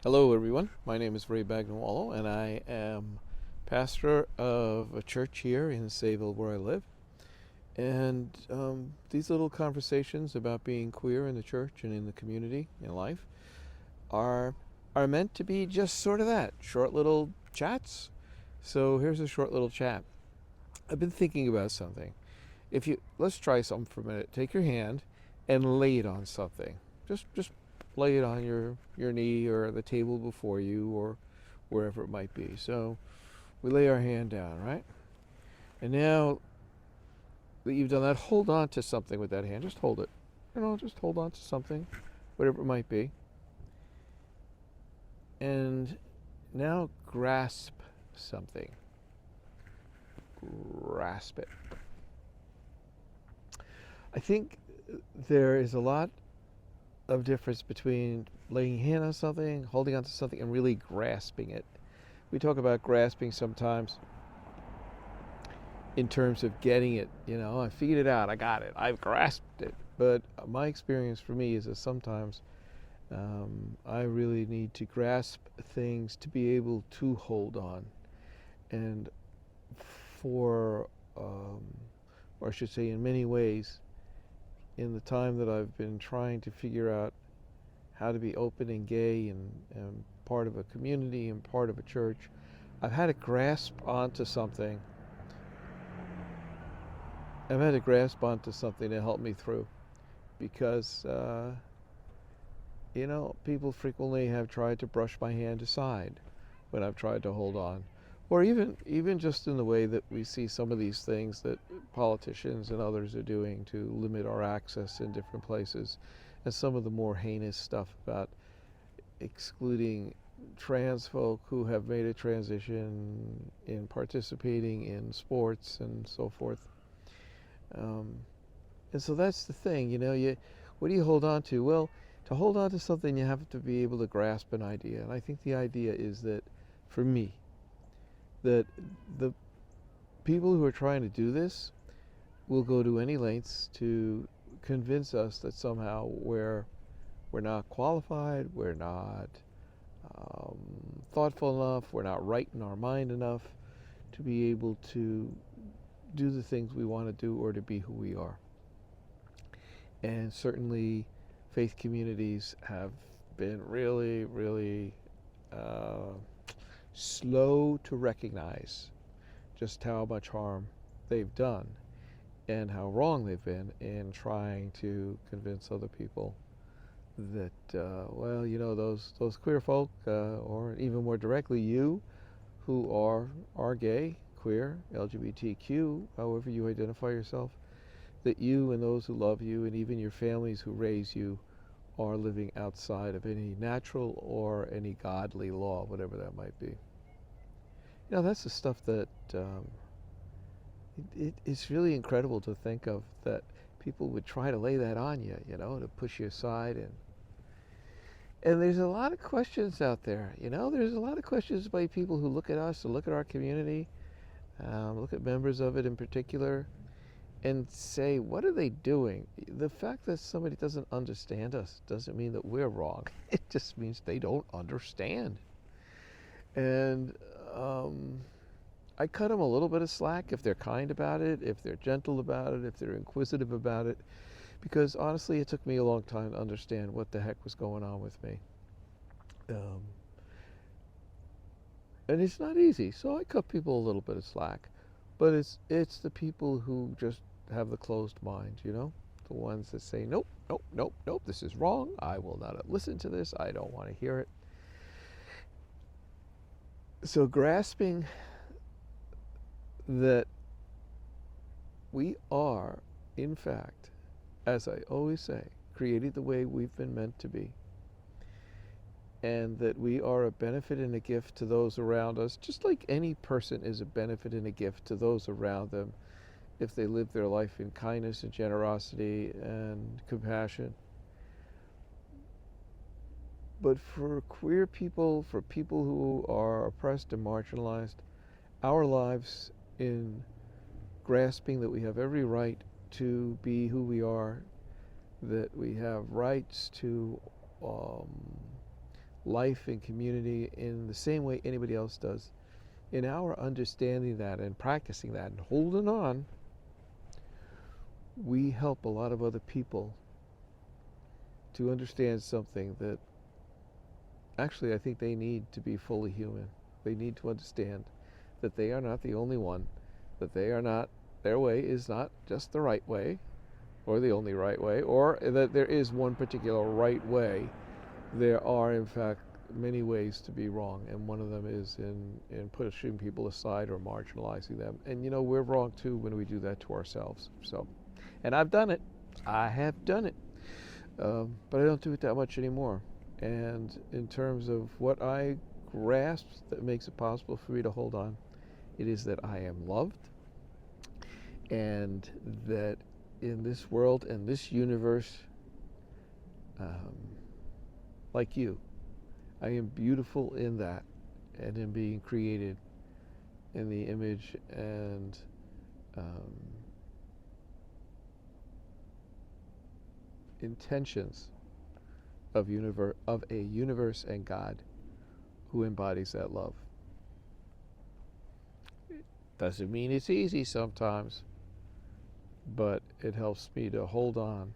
Hello, everyone. My name is Ray Bagnawalo, and I am pastor of a church here in Sayville, where I live. And these little conversations about being queer in the church and in the community in life are are meant to be just sort of that, short little chats. So here's a short little chat. I've been thinking about something. If you let's try something for a minute. Take your hand and lay it on something. Just lay it on your knee or the table before you or wherever it might be. So we lay our hand down, right? And now that you've done that, hold on to something with that hand. Just hold it. Just hold on to something, whatever it might be. And now grasp something. Grasp it. I think there is a lot of difference between laying a hand on something, holding on to something, and really grasping it. We talk about grasping sometimes in terms of getting it. I figured it out. I got it. I've grasped it. But my experience for me is that sometimes I really need to grasp things to be able to hold on. And for, or I should say, in many ways, in the time that I've been trying to figure out how to be open and gay and part of a community and part of a church, I've had to grasp onto something. I've had to grasp onto something to help me through because, people frequently have tried to brush my hand aside when I've tried to hold on. Or even just in the way that we see some of these things that politicians and others are doing to limit our access in different places, and some of the more heinous stuff about excluding trans folk who have made a transition in participating in sports and so forth. Um, and so that's the thing, what do you hold on to? Well, to hold on to something, you have to be able to grasp an idea. And I think the idea is that, for me, that the people who are trying to do this will go to any lengths to convince us that somehow we're not qualified, we're not um, thoughtful enough, we're not right in our mind enough to be able to do the things we want to do or to be who we are. And certainly, faith communities have been really, really uh, slow to recognize just how much harm they've done and how wrong they've been in trying to convince other people that, those queer folk, or even more directly, you who are gay, queer, LGBTQ, however you identify yourself, that you and those who love you and even your families who raise you are living outside of any natural or any godly law, whatever that might be. That's the stuff that it's really incredible to think of, that people would try to lay that on you, to push you aside. And there's a lot of questions out there, there's a lot of questions by people who look at us, who look at our community, look at members of it in particular, and say, what are they doing? The fact that somebody doesn't understand us doesn't mean that we're wrong. It just means they don't understand. And I cut them a little bit of slack if they're kind about it, if they're gentle about it, if they're inquisitive about it, because honestly, it took me a long time to understand what the heck was going on with me. Um, and it's not easy, so I cut people a little bit of slack. But it's the people who just have the closed mind, the ones that say, nope, nope, nope, nope, this is wrong. I will not listen to this. I don't want to hear it. So grasping that we are, in fact, as I always say, created the way we've been meant to be, and that we are a benefit and a gift to those around us, just like any person is a benefit and a gift to those around them if they live their life in kindness and generosity and compassion. But for queer people, for people who are oppressed and marginalized, our lives in grasping that we have every right to be who we are, that we have rights to um, life and community in the same way anybody else does. In our understanding that and practicing that and holding on, we help a lot of other people to understand something that actually I think they need to be fully human. They need to understand that they are not the only one, that they are not, their way is not just the right way or the only right way, or that there is one particular right way. There are, in fact, many ways to be wrong, and one of them is in pushing people aside or marginalizing them. And we're wrong too when we do that to ourselves. So, and I've done it. I have done it. But I don't do it that much anymore. And in terms of what I grasp that makes it possible for me to hold on, it is that I am loved, and that in this world and this universe, like you, I am beautiful in that, and in being created in the image and intentions of a universe and God who embodies that love. Doesn't mean it's easy sometimes, but it helps me to hold on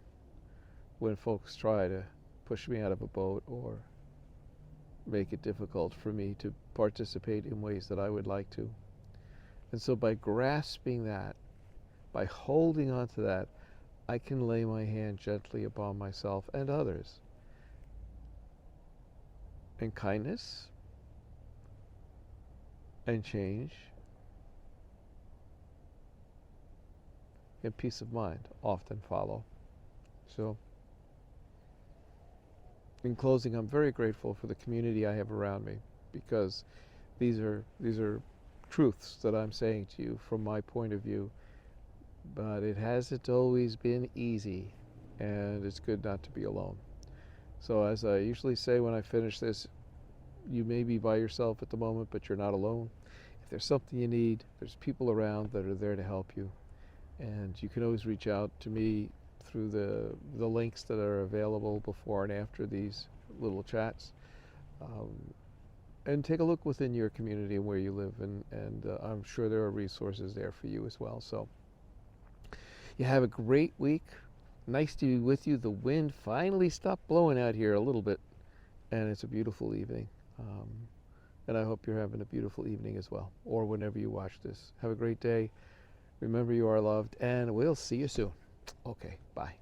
when folks try to push me out of a boat or make it difficult for me to participate in ways that I would like to. And so by grasping that, by holding on to that, I can lay my hand gently upon myself and others. And kindness and change and peace of mind often follow. So, in closing, I'm very grateful for the community I have around me, because these are truths that I'm saying to you from my point of view. But it hasn't always been easy, and it's good not to be alone. So as I usually say when I finish this, you may be by yourself at the moment, but you're not alone. If there's something you need, there's people around that are there to help you. And you can always reach out to me through the links that are available before and after these little chats. And take a look within your community and where you live, and I'm sure there are resources there for you as well. So you have a great week. Nice to be with you. The wind finally stopped blowing out here a little bit, and it's a beautiful evening. And I hope you're having a beautiful evening as well, or whenever you watch this. Have a great day. Remember, you are loved, and we'll see you soon. Okay, bye.